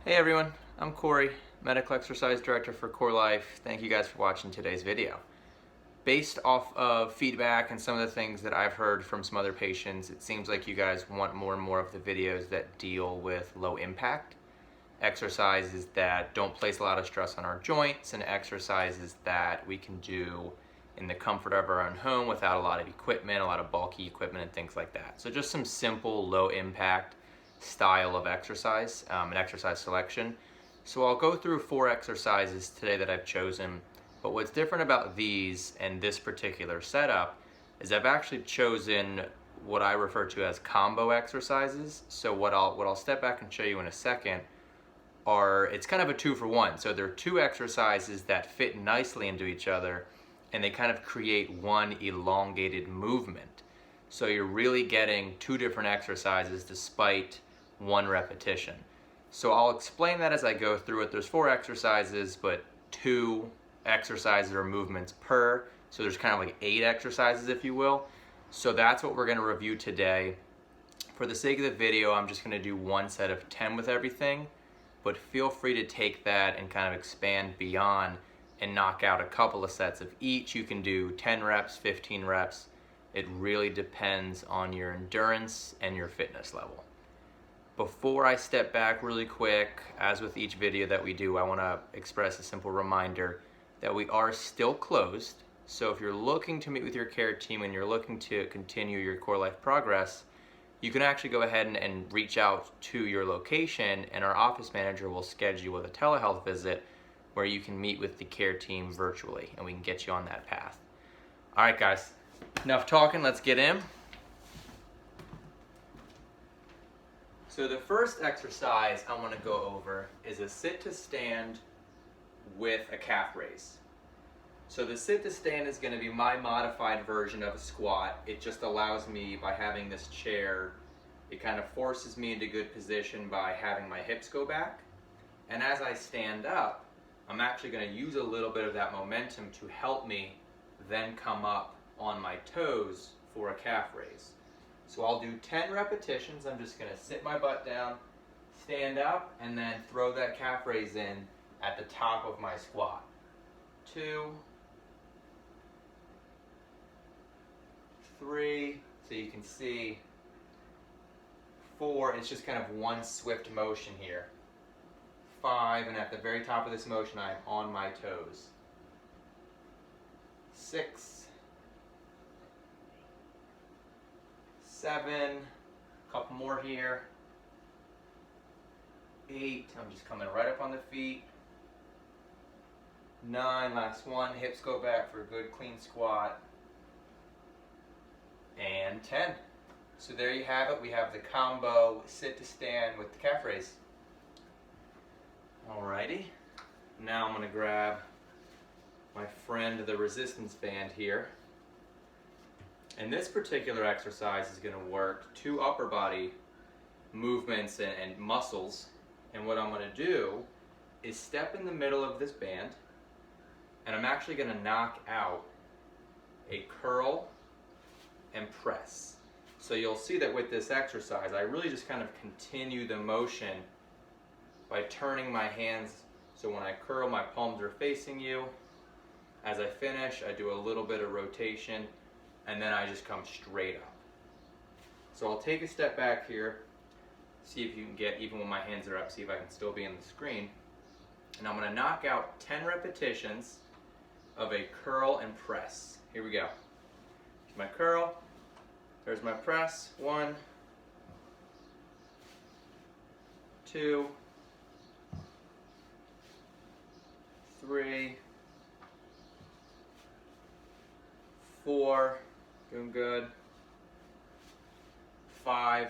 Hey everyone, I'm Corey, Medical Exercise Director for Core Life. Thank you guys for watching today's video. Based off of feedback and some of the things that I've heard from some other patients, it seems like you guys want more and more of the videos that deal with low impact, exercises that don't place a lot of stress on our joints, and exercises that we can do in the comfort of our own home without a lot of equipment, a lot of bulky equipment and things like that. So just some simple low impact style of exercise and exercise selection. So I'll go through 4 exercises today that I've chosen, but what's different about these and this particular setup is I've actually chosen what I refer to as combo exercises. So what I'll step back and show you in a second are, it's kind of a 2-for-1. So there are 2 exercises that fit nicely into each other and they kind of create one elongated movement. So you're really getting 2 different exercises despite 1 repetition. So I'll explain that as I go through it. There's 4 exercises, but 2 exercises or movements per. So there's kind of like 8 exercises, if you will. So that's what we're gonna review today. For the sake of the video, I'm just gonna do 1 set of 10 with everything, but feel free to take that and kind of expand beyond and knock out a couple of sets of each. You can do 10 reps, 15 reps. It really depends on your endurance and your fitness level. Before I step back really quick, as with each video that we do, I want to express a simple reminder that we are still closed. So if you're looking to meet with your care team and you're looking to continue your core life progress, you can actually go ahead and reach out to your location, and our office manager will schedule you with a telehealth visit where you can meet with the care team virtually and we can get you on that path. All right, guys, enough talking, let's get in. So the first exercise I want to go over is a sit to stand with a calf raise. So the sit to stand is going to be my modified version of a squat. It just allows me, by having this chair, it kind of forces me into good position by having my hips go back. And as I stand up, I'm actually going to use a little bit of that momentum to help me then come up on my toes for a calf raise. So I'll do 10 repetitions. I'm just going to sit my butt down, stand up, and then throw that calf raise in at the top of my squat. 2, 3, so you can see. 4, it's just kind of one swift motion here. 5, and at the very top of this motion, I'm on my toes. 6, 7, a couple more here. 8, I'm just coming right up on the feet. 9, last one, hips go back for a good clean squat. And 10. So there you have it. We have the combo sit to stand with the calf raise. Alrighty. Now I'm going to grab my friend the resistance band here. And this particular exercise is going to work 2 upper body movements and muscles. And what I'm going to do is step in the middle of this band, and I'm actually going to knock out a curl and press. So you'll see that with this exercise, I really just kind of continue the motion by turning my hands. So when I curl, my palms are facing you. As I finish, I do a little bit of rotation, and then I just come straight up. So I'll take a step back here, see if you can get, even when my hands are up, see if I can still be in the screen. And I'm going to knock out 10 repetitions of a curl and press. Here we go. Here's my curl, there's my press. 1, 2, 3, 4, doing good. 5,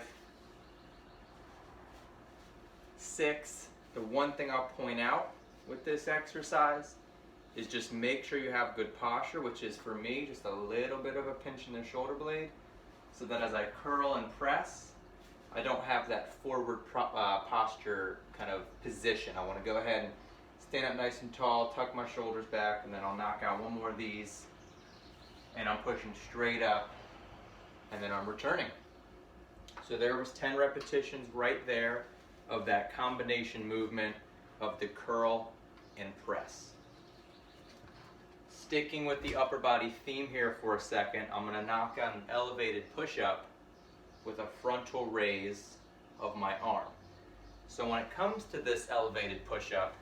6. The one thing I'll point out with this exercise is just make sure you have good posture, which is for me just a little bit of a pinch in the shoulder blade, so that as I curl and press, I don't have that forward posture kind of position. I want to go ahead and stand up nice and tall, tuck my shoulders back, and then I'll knock out one more of these, and I'm pushing straight up, and then I'm returning. So there was 10 repetitions right there of that combination movement of the curl and press. Sticking with the upper body theme here for a second, I'm going to knock out an elevated push-up with a frontal raise of my arm. So when it comes to this elevated push-up,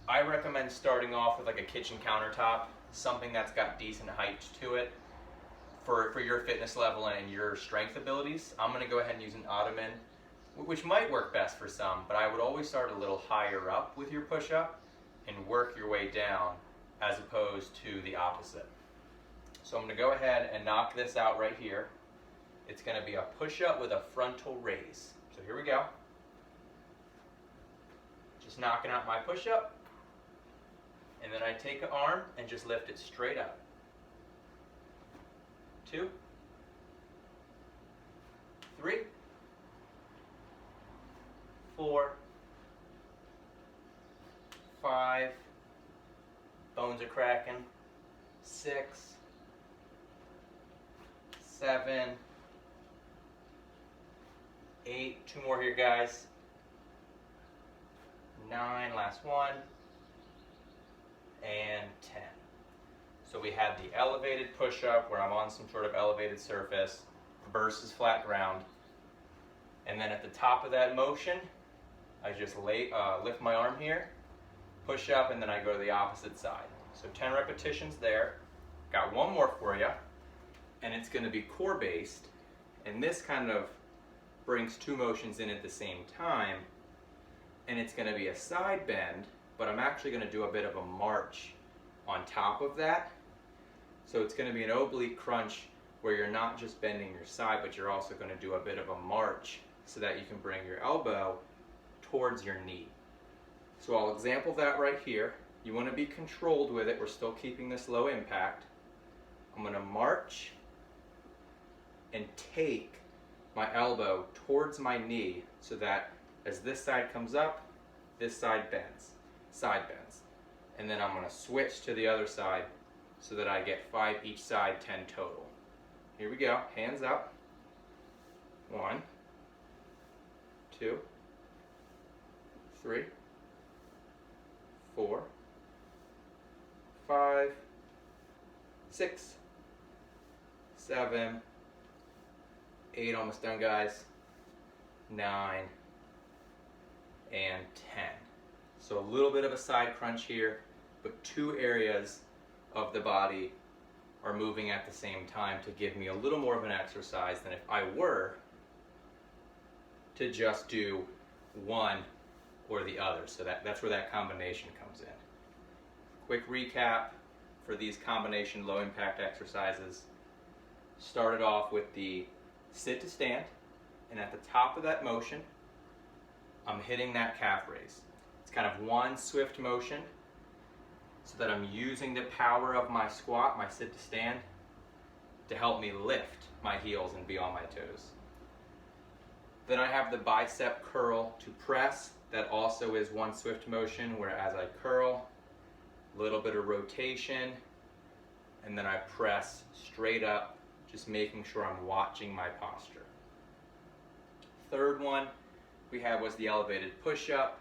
I recommend starting off with like a kitchen countertop, something that's got decent height to it for your fitness level and your strength abilities. I'm going to go ahead and use an ottoman, which might work best for some, but I would always start a little higher up with your push-up and work your way down as opposed to the opposite. So I'm going to go ahead and knock this out right here. It's going to be a push-up with a frontal raise. So here we go. Just knocking out my push-up, and then I take an arm and just lift it straight up. 2, 3, 4, 5, bones are cracking, 6, 7, 8, 2 more here guys, 9, last one, and 10. So we had the elevated push-up where I'm on some sort of elevated surface versus flat ground. And then at the top of that motion, I just lift my arm here, push up, and then I go to the opposite side. So 10 repetitions there. Got one more for you, and it's going to be core based. And this kind of brings 2 motions in at the same time. And it's going to be a side bend, but I'm actually going to do a bit of a march on top of that. So it's going to be an oblique crunch where you're not just bending your side, but you're also going to do a bit of a march so that you can bring your elbow towards your knee. So I'll example that right here. You want to be controlled with it. We're still keeping this low impact. I'm going to march and take my elbow towards my knee so that as this side comes up, this side bends, side bends. And then I'm going to switch to the other side so that I get 5 each side, 10 total. Here we go, hands up. 1, 2, 3, 4, 5, 6, 7, 8, almost done guys, 9, and 10. So a little bit of a side crunch here, but 2 areas of the body are moving at the same time to give me a little more of an exercise than if I were to just do one or the other. So that's where that combination comes in. Quick recap for these combination low impact exercises. Started off with the sit to stand, and at the top of that motion, I'm hitting that calf raise. It's kind of one swift motion so that I'm using the power of my squat, my sit to stand, to help me lift my heels and be on my toes. Then I have the bicep curl to press. That also is one swift motion where as I curl, a little bit of rotation, and then I press straight up, just making sure I'm watching my posture. Third one we had was the elevated push-up.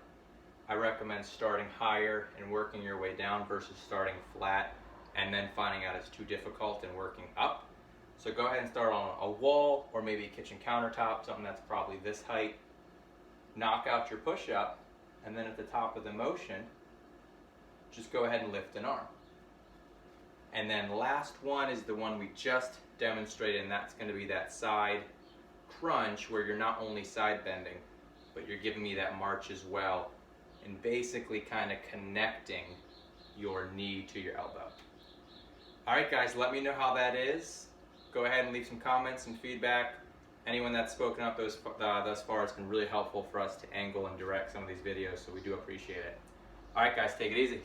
I recommend starting higher and working your way down versus starting flat and then finding out it's too difficult and working up. So go ahead and start on a wall or maybe a kitchen countertop, something that's probably this height. Knock out your push-up, and then at the top of the motion, just go ahead and lift an arm. And then the last one is the one we just demonstrated, and that's going to be that side crunch where you're not only side bending, but you're giving me that march as well, and basically kind of connecting your knee to your elbow. All right, guys, let me know how that is. Go ahead and leave some comments and feedback. Anyone that's spoken up thus far, it's been really helpful for us to angle and direct some of these videos, so we do appreciate it. All right, guys, take it easy.